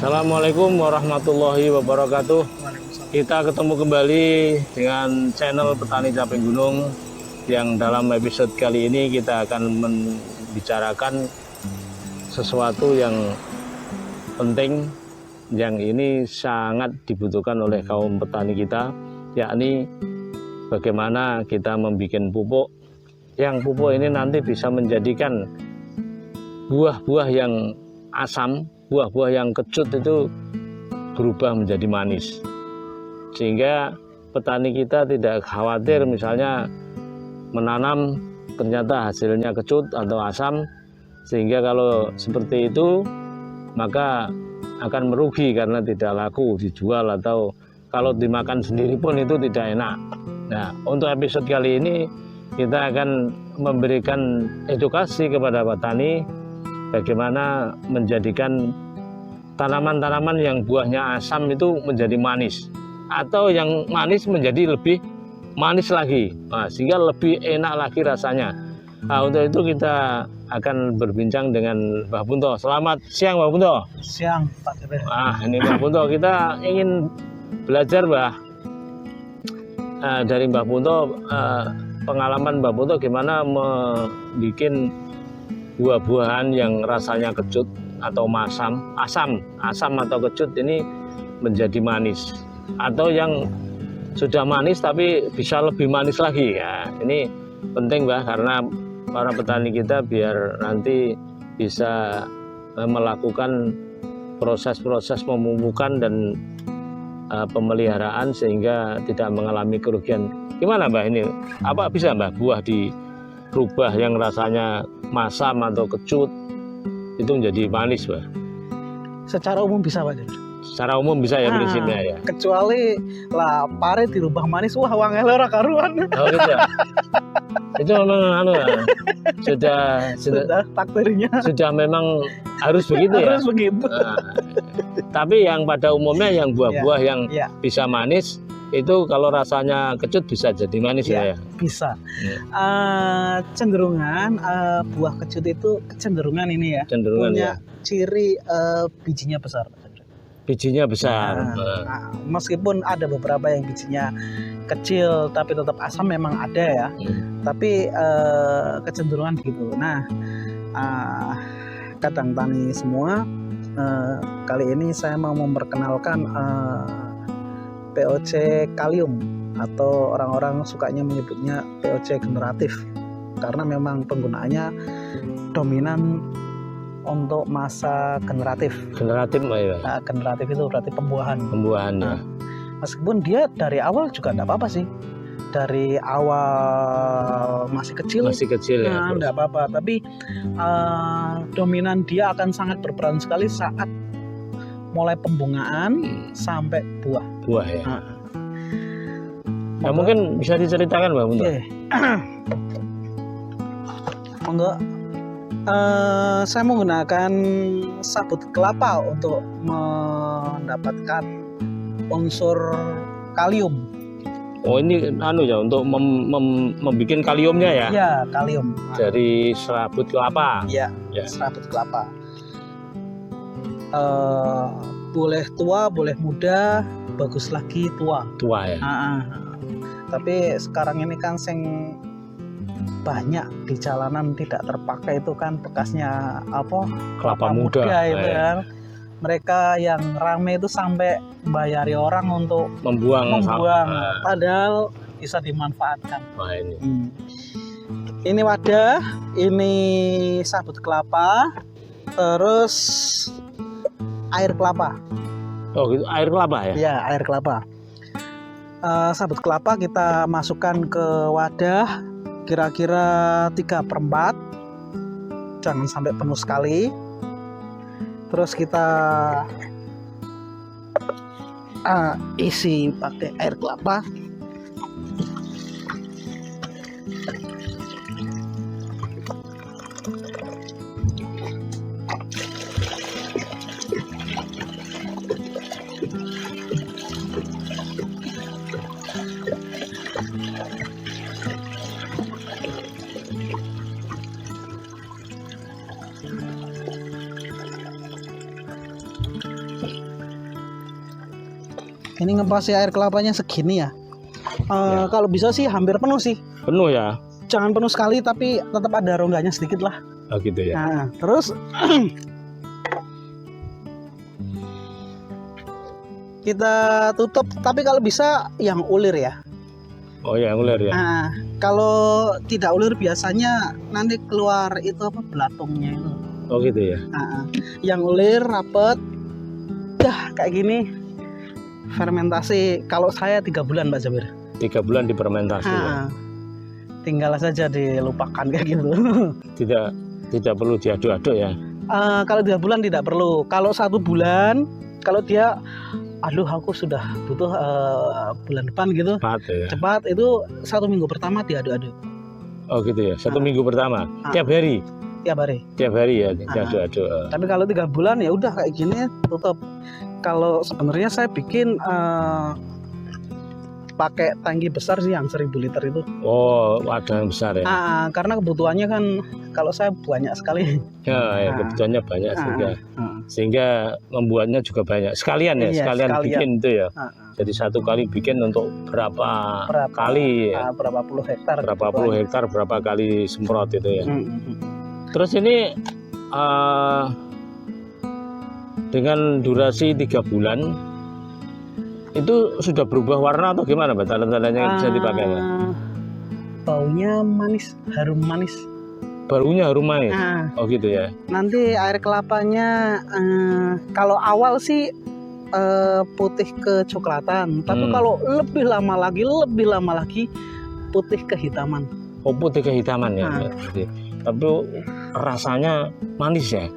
Assalamualaikum warahmatullahi wabarakatuh. Kita ketemu kembali dengan channel Petani Caping Gunung, yang dalam episode kali ini kita akan membicarakan sesuatu yang penting, yang ini sangat dibutuhkan oleh kaum petani kita, yakni bagaimana kita membuat pupuk, yang pupuk ini nanti bisa menjadikan buah-buah yang asam, buah-buah yang kecut itu berubah menjadi manis, sehingga petani kita tidak khawatir misalnya menanam ternyata hasilnya kecut atau asam, sehingga kalau seperti itu maka akan merugi karena tidak laku dijual, atau kalau dimakan sendiri pun itu tidak enak. Nah, untuk episode kali ini kita akan memberikan edukasi kepada petani bagaimana menjadikan tanaman-tanaman yang buahnya asam itu menjadi manis, atau yang manis menjadi lebih manis lagi, sehingga lebih enak lagi rasanya. Nah, untuk itu kita akan berbincang dengan Mbah Punto. Selamat siang, Mbah Punto. Siang, Pak Kebe. Ini Mbah Punto, kita ingin belajar, Mbah, dari Mbah Punto, pengalaman Mbah Punto gimana membuat buah-buahan yang rasanya kecut atau asam atau kecut ini menjadi manis, atau yang sudah manis tapi bisa lebih manis lagi. Ya, ini penting, Mbah, karena para petani kita biar nanti bisa melakukan proses-proses pemupukan dan pemeliharaan sehingga tidak mengalami kerugian. Gimana, Mbah, ini apa bisa, Mbah, buah dirubah yang rasanya masam atau kecut itu menjadi manis, Mbah? Secara umum bisa, Pak. Secara umum bisa ya, prinsipnya ya. Kecuali lah pare dirubah manis, wah wangel ora karuan. Oh gitu ya. Itu memang sudah takdirnya. Sudah memang harus begitu ya. Harus begitu. Tapi yang pada umumnya yang buah-buah yang bisa manis itu kalau rasanya kecut bisa jadi manis ya. Bisa. Cenderungan buah kecut itu kecenderungan ini ya. Punya ciri bijinya besar. Bijinya besar. Meskipun ada beberapa yang bijinya kecil tapi tetap asam, memang ada ya. Tapi kecenderungan begitu. Nah, kadang tani semua, kali ini saya mau memperkenalkan POC kalium, atau orang-orang sukanya menyebutnya POC generatif, karena memang penggunaannya dominan untuk masa generatif. Generatif itu berarti pembuahan ya. Meskipun dia dari awal juga tidak apa-apa sih, dari awal masih kecil ya, tidak apa-apa. Tapi dominan dia akan sangat berperan sekali saat mulai pembungaan sampai buah ya. Mungkin bisa diceritakan, Mbak, untuk monggo. Saya menggunakan sabut kelapa untuk mendapatkan unsur kalium. Oh, ini ya untuk membuat kaliumnya ya? Ya, kalium. Dari serabut kelapa. Ya. Serabut kelapa. Boleh tua, boleh muda, bagus lagi tua. Tua ya. Tapi sekarang ini kan banyak di jalanan tidak terpakai itu kan bekasnya kelapa muda itu kan. Mereka yang rame itu sampai bayari orang untuk membuang. Padahal bisa dimanfaatkan. Ini wadah, ini sabut kelapa, terus air kelapa. Oh gitu, air kelapa ya? Ya, air kelapa. Sabut kelapa kita masukkan ke wadah kira-kira 3/4, jangan sampai penuh sekali. Terus kita isi pakai air kelapa. Ini ngepasnya air kelapanya segini ya. Kalau bisa sih hampir penuh sih. Penuh ya? Jangan penuh sekali tapi tetap ada rongganya sedikit lah. Oh gitu ya. Nah, terus kita tutup, tapi kalau bisa yang ulir ya. Oh ya, ular ya. Nah, kalau tidak ulir biasanya nanti keluar itu apa belatungnya itu. Oh gitu ya. Nah, yang ulir rapet, dah kayak gini. Fermentasi kalau saya 3 bulan Pak Jabir. 3 bulan difermentasi ya. Tinggal saja dilupakan kayak gitu. Tidak perlu diaduk-aduk ya. Kalau 3 bulan tidak perlu. Kalau 1 bulan, kalau dia aduh aku sudah butuh bulan depan gitu. Cepat ya. Cepat itu 1 minggu pertama diaduk-aduk. Oh gitu ya. 1 minggu pertama. Tiap hari. Tiap hari. Tiap hari ya diaduk-aduk. Tapi kalau 3 bulan ya udah kayak gini tutup. Kalau sebenarnya saya bikin pakai tangki besar sih yang 1000 liter itu. Oh, wadah yang besar ya. Karena kebutuhannya kan kalau saya banyak sekali. Ya, kebutuhannya banyak sehingga membuatnya juga banyak. Sekalian ya, Iya, sekalian bikin itu ya. Jadi 1 kali bikin untuk berapa kali ya? Berapa puluh hektar. Berapa puluh hektar, berapa kali semprot itu ya. Terus ini dengan durasi 3 bulan itu sudah berubah warna atau gimana Mbak? Tanda-tandanya yang bisa dipakai Mbak? Baunya manis, harum manis. Barunya harum manis. Oh gitu ya. Nanti air kelapanya kalau awal sih putih kecoklatan, tapi kalau lebih lama lagi putih kehitaman. Oh putih kehitaman ya. Tapi rasanya manis ya.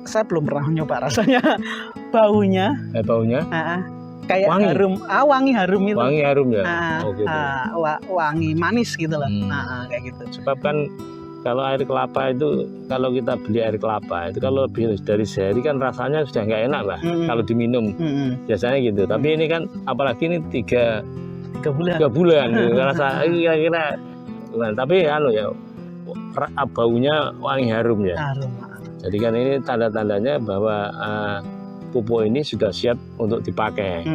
Saya belum pernah nyoba rasanya. Baunya kayak wangi. harum, wangi harum itu. Wangi harum ya. Gitu. Wangi manis gitu loh. Kayak gitu. Sebab kan kalau air kelapa itu, kalau kita beli air kelapa itu kalau lebih dari sehari kan rasanya sudah nggak enak Mbak. Kalau diminum biasanya gitu. Tapi ini kan apalagi ini 3 bulan gitu. Rasa kira-kira. Tapi ya baunya wangi harum ya. Jadi kan ini tanda-tandanya bahwa pupuk ini sudah siap untuk dipakai.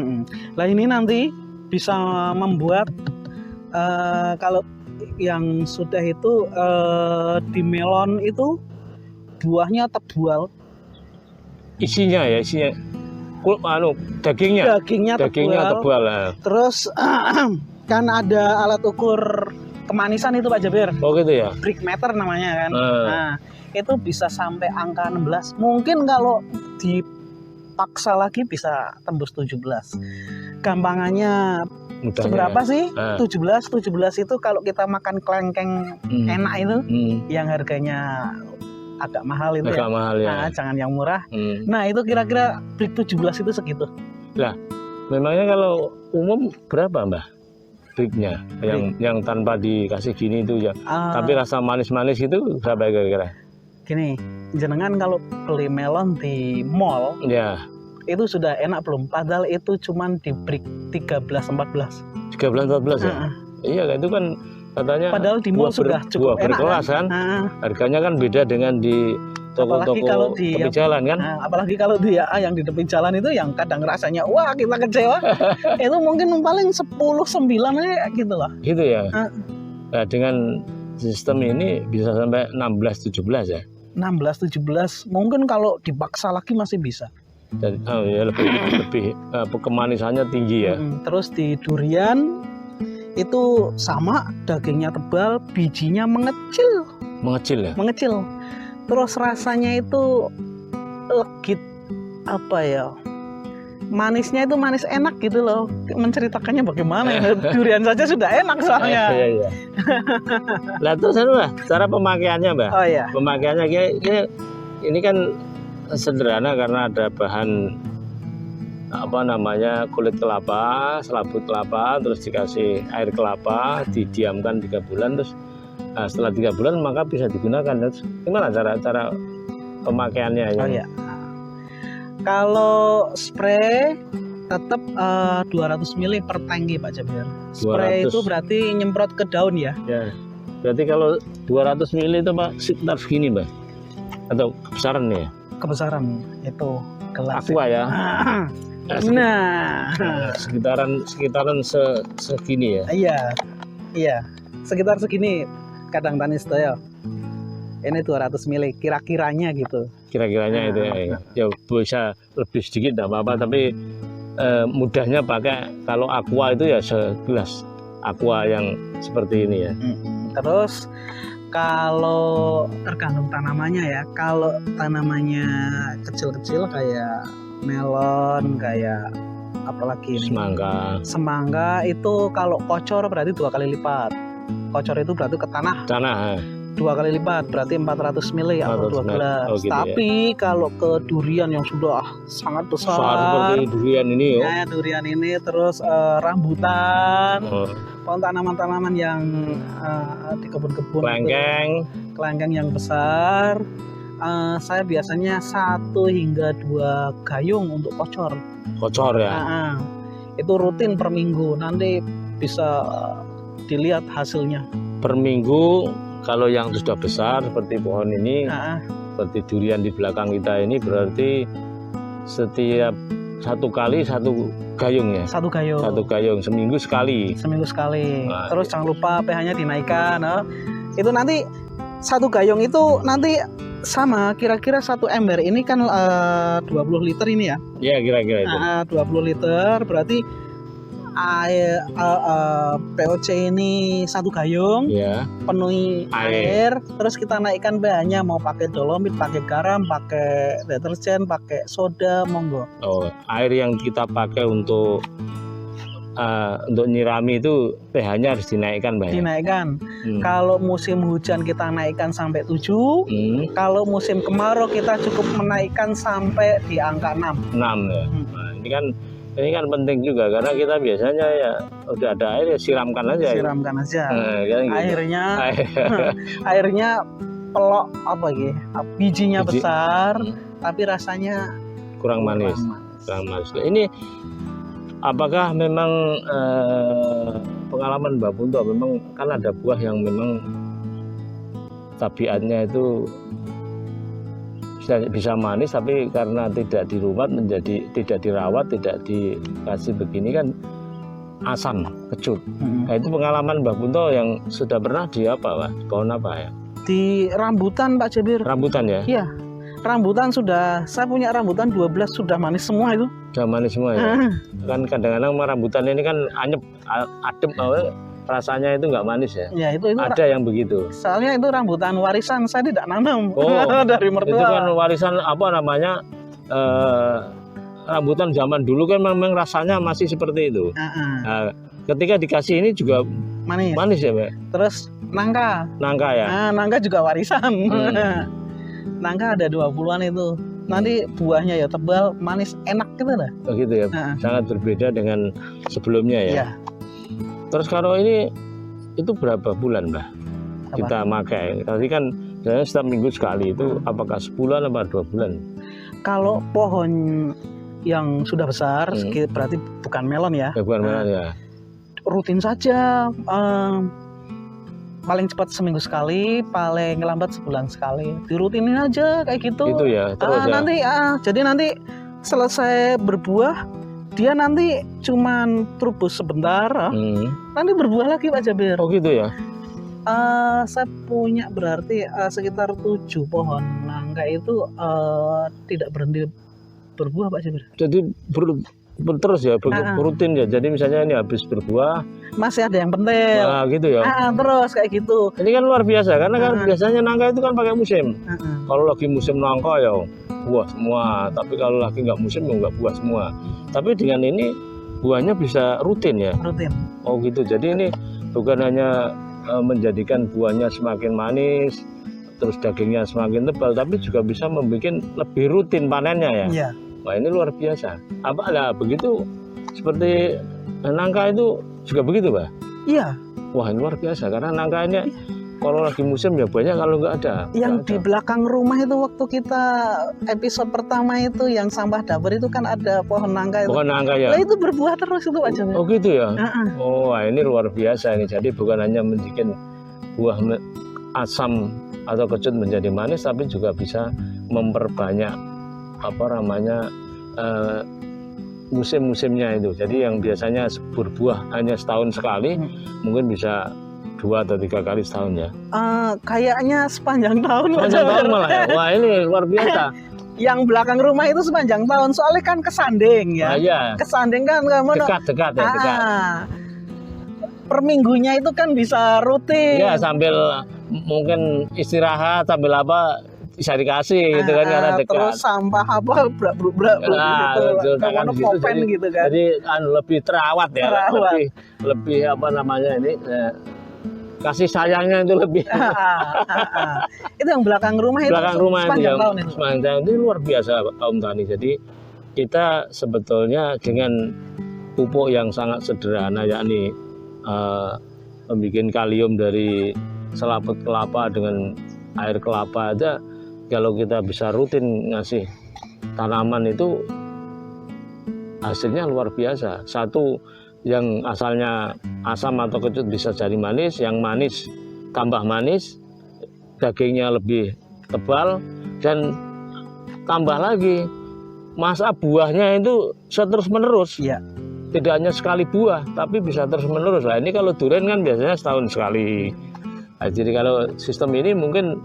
Nah ini nanti bisa membuat kalau yang sudah itu di melon itu buahnya tebal. Isinya dagingnya tebal. Terus kan ada alat ukur kemanisan itu Pak Jabir. Oh gitu ya. Brickmeter namanya kan. Nah, itu bisa sampai angka 16. Mungkin kalau dipaksa lagi bisa tembus 17. Gampangannya mudahnya seberapa sih? 17 itu kalau kita makan kelengkeng enak itu yang harganya agak mahal itu agak mahal ya. Nah, jangan yang murah. Nah, itu kira-kira brick 17 itu segitu. Lah, memangnya kalau umum berapa Mbak? Bricknya yang tanpa dikasih gini itu ya. Tapi rasa manis-manis itu berapa kira-kira? Gini, jenengan kalau beli melon di mall ya itu sudah enak belum? Padahal itu cuman di brick 13-14 ya? Iya itu kan katanya padahal di mall sudah cukup enak berkelas kan? Harganya kan beda dengan di toko-toko tepi jalan kan? Apalagi kalau dia yang di tepi jalan itu yang kadang rasanya wah kita kecewa. Itu mungkin paling 10-9 gitu lah. Gitu ya? Nah, dengan sistem ini bisa sampai 16-17 ya? 16-17 mungkin kalau dipaksa lagi masih bisa. Dan lebih kemanisannya tinggi ya. Terus di durian itu sama, dagingnya tebal, bijinya mengecil ya. Mengecil. Terus rasanya itu legit apa ya? Manisnya itu manis enak gitu loh. Menceritakannya bagaimana ya? Durian saja sudah enak soalnya. Iya. Lah terus cara pemakaiannya Mbak. Oh iya. Pemakaiannya ini kan sederhana karena ada bahan kulit kelapa, selaput kelapa, terus dikasih air kelapa, didiamkan 3 bulan, terus setelah 3 bulan maka bisa digunakan. Terus gimana cara pemakaiannya? Oh iya. Kalau spray tetap 200 ml per tangki Pak Jabir. Spray 200. Itu berarti nyemprot ke daun ya? Ya. Berarti kalau 200 ml itu Pak sekitar segini Mbak? Atau kebesaran ya? Kebesaran itu gelas. Aqua ya? Nah, sekitaran segini ya. Iya, sekitar segini kadang tani sedaya. Ini 200 mili kira-kiranya gitu. Kira-kiranya itu ya bisa lebih sedikit tidak apa-apa, tapi mudahnya pakai kalau aqua itu ya segelas aqua yang seperti ini ya. Terus kalau tergantung tanamannya ya, kalau tanamannya kecil-kecil kayak melon, kayak apalagi ini, semangka itu kalau kocor berarti 2 kali lipat. Kocor itu berarti ke tanah 2 kali lipat, berarti 400 mili atau 2 gelas. gitu tapi ya. Kalau ke durian yang sudah sangat besar seperti durian ini ya, durian ini, terus rambutan, tanaman-tanaman yang di kebun-kebun, kelengkeng yang besar, saya biasanya 1 hingga 2 gayung untuk kocor ya. Itu rutin per minggu, nanti bisa dilihat hasilnya per minggu. Kalau yang sudah besar seperti pohon ini, seperti durian di belakang kita ini, berarti setiap 1 kali 1 gayung ya. 1 gayung seminggu sekali. Nah, terus jangan lupa pH-nya dinaikkan. Itu nanti 1 gayung itu nanti sama kira-kira 1 ember ini kan 20 liter ini ya. Ya kira-kira itu. 20 liter berarti air POC ini 1 gayung ya. Penuhi air, terus kita naikkan pH-nya, mau pakai dolomit, pakai garam, pakai deterjen, pakai soda, monggo. Air yang kita pakai untuk nyirami itu pH-nya harus dinaikkan, Mbak. Dinaikkan. Kalau musim hujan kita naikkan sampai 7. Kalau musim kemarau kita cukup menaikkan sampai di angka 6. 6 ya. Nah, ini kan penting juga karena kita biasanya ya udah ada air ya siramkan aja. Airnya pelok bijinya besar tapi rasanya kurang manis. Ini apakah memang pengalaman Mbak Punto, memang kan ada buah yang memang tabiatnya itu bisa manis, tapi karena tidak dirumat tidak dirawat, tidak dikasih begini kan asam, kecut. Nah, itu pengalaman Mbak Punto yang sudah pernah di pohon apa ya? Di rambutan, Pak Jabir. Rambutan ya? Iya. Rambutan saya punya rambutan 12 sudah manis semua itu. Sudah manis semua ya. Kan kadang-kadang rambutan ini kan anyep, adem, rasanya itu nggak manis ya. Ya itu ada yang begitu. Soalnya itu rambutan warisan, saya tidak nanam dari mertua. Itu kan warisan rambutan zaman dulu kan memang rasanya masih seperti itu. Nah, ketika dikasih ini juga manis ya, Mbak. Terus nangka ya. Nangka juga warisan. Nangka ada 20-an itu. Nanti buahnya ya tebal, manis, enak gitu lah. Gitu ya. Sangat berbeda dengan sebelumnya ya. Iya. Terus kalau ini itu berapa bulan, Mbak? Kita pakai. Tadi kan setiap minggu sekali, itu apakah sebulan atau 2 bulan? Kalau pohon yang sudah besar, berarti bukan melon ya. Bukan melon ya. Rutin saja, paling cepat seminggu sekali, paling lambat sebulan sekali. Dirutinin aja kayak gitu. Itu ya. Terus jadi nanti selesai berbuah, dia nanti cuman trubus sebentar, nanti berbuah lagi, Pak Jabir. Oh gitu ya. Saya punya berarti sekitar 7 pohon nangka itu tidak berhenti berbuah, Pak Jabir. Jadi terus ya, rutin ya. Jadi misalnya ini habis berbuah, masih ada yang pentil. Gitu ya. Terus kayak gitu. Ini kan luar biasa karena kan biasanya nangka itu kan pakai musim. Kalau lagi musim nangka ya buah semua, tapi kalau lagi nggak musim ya nggak buah semua. Tapi dengan ini buahnya bisa rutin ya. Rutin. Oh gitu. Jadi ini bukan hanya menjadikan buahnya semakin manis, terus dagingnya semakin tebal, tapi juga bisa membuat lebih rutin panennya ya. Iya. Wah ini luar biasa. Begitu seperti nangka itu juga begitu, Pak? Iya. Wah ini luar biasa karena nangkanya kalau lagi musim ya banyak, kalau nggak ada. Yang di belakang rumah itu waktu kita episode pertama itu yang sampah dapur itu kan ada pohon nangka itu. Pohon nangka ya. Nah, itu berbuah terus itu, Pak Jabir. Oh gitu ya. Oh ini luar biasa ini. Jadi bukan hanya menjadikan buah asam atau kecut menjadi manis, tapi juga bisa memperbanyak musim-musimnya itu. Jadi yang biasanya berbuah hanya setahun sekali, mungkin bisa 2 atau 3 kali setahun ya. Kayaknya sepanjang tahun. Sepanjang tahun malah ya. Wah, ini luar biasa. Yang belakang rumah itu sepanjang tahun, soalnya kan kesanding ya. Iya. Kesanding kan kamu Dekat ya, dekat. Per minggunya itu kan bisa rutin. Iya, sambil mungkin istirahat, sambil apa bisa dikasih gitu kan, karena dekat. Terus sampah apa brak gitu. Kamu popen gitu kan. Jadi lebih terawat ya. Terawat. Lebih apa namanya ini, kasih sayangnya itu lebih. Itu yang belakang rumah itu. Belakang rumah itu yang tahun itu. sepanjang tahun itu luar biasa Om Tani. Jadi kita sebetulnya dengan pupuk yang sangat sederhana, yakni membuat kalium dari selaput kelapa dengan air kelapa aja, kalau kita bisa rutin ngasih tanaman itu hasilnya luar biasa. Satu, yang asalnya asam atau kecut bisa jadi manis, yang manis tambah manis, dagingnya lebih tebal, dan tambah lagi masa buahnya itu terus menerus. Iya. Tidak hanya sekali buah, tapi bisa terus menerus. Nah, ini kalau durian kan biasanya setahun sekali. Nah, jadi kalau sistem ini mungkin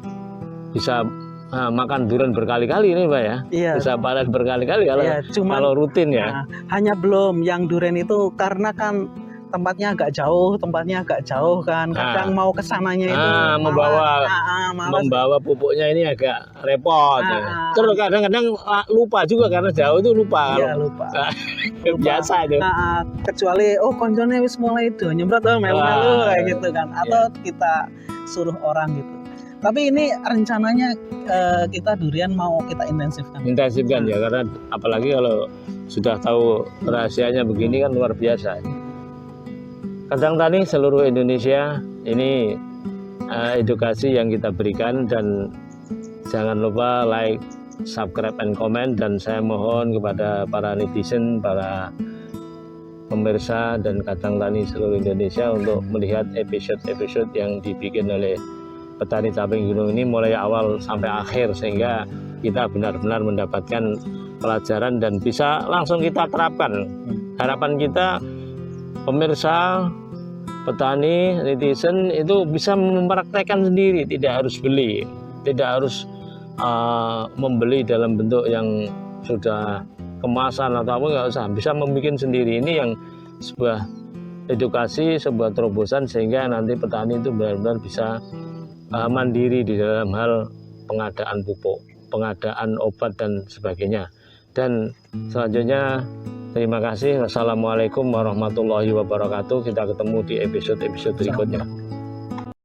bisa makan durian berkali-kali ini, Pak ya. Iya. Bisa panen berkali-kali kalau Iya, kalau rutin ya. Hanya belum yang durian itu karena kan tempatnya agak jauh kan. Kadang mau ke sananya itu membawa pupuknya ini agak repot. Terus kadang-kadang lupa juga karena jauh itu lupa. Iya, lupa. Biasa itu. Kecuali koncone wis mulai do nyemprot melu-melu kayak gitu kan. Atau kita suruh orang gitu. Tapi ini rencananya kita durian mau kita intensifkan. Intensifkan ya, karena apalagi kalau sudah tahu rahasianya begini kan luar biasa. Kacang Tani seluruh Indonesia, ini edukasi yang kita berikan, dan jangan lupa like, subscribe, and comment. Dan saya mohon kepada para netizen, para pemirsa dan Kacang Tani seluruh Indonesia untuk melihat episode-episode yang dibikin oleh Petani Caping Gunung ini mulai awal sampai akhir, sehingga kita benar-benar mendapatkan pelajaran dan bisa langsung kita terapkan. Harapan kita pemirsa, petani, netizen itu bisa mempraktekkan sendiri, tidak harus beli, tidak harus membeli dalam bentuk yang sudah kemasan atau apa, nggak usah, bisa membuat sendiri. Ini yang sebuah edukasi, sebuah terobosan, sehingga nanti petani itu benar-benar bisa mandiri di dalam hal pengadaan pupuk, pengadaan obat dan sebagainya. Dan selanjutnya terima kasih. Wassalamualaikum warahmatullahi wabarakatuh. Kita ketemu di episode-episode berikutnya.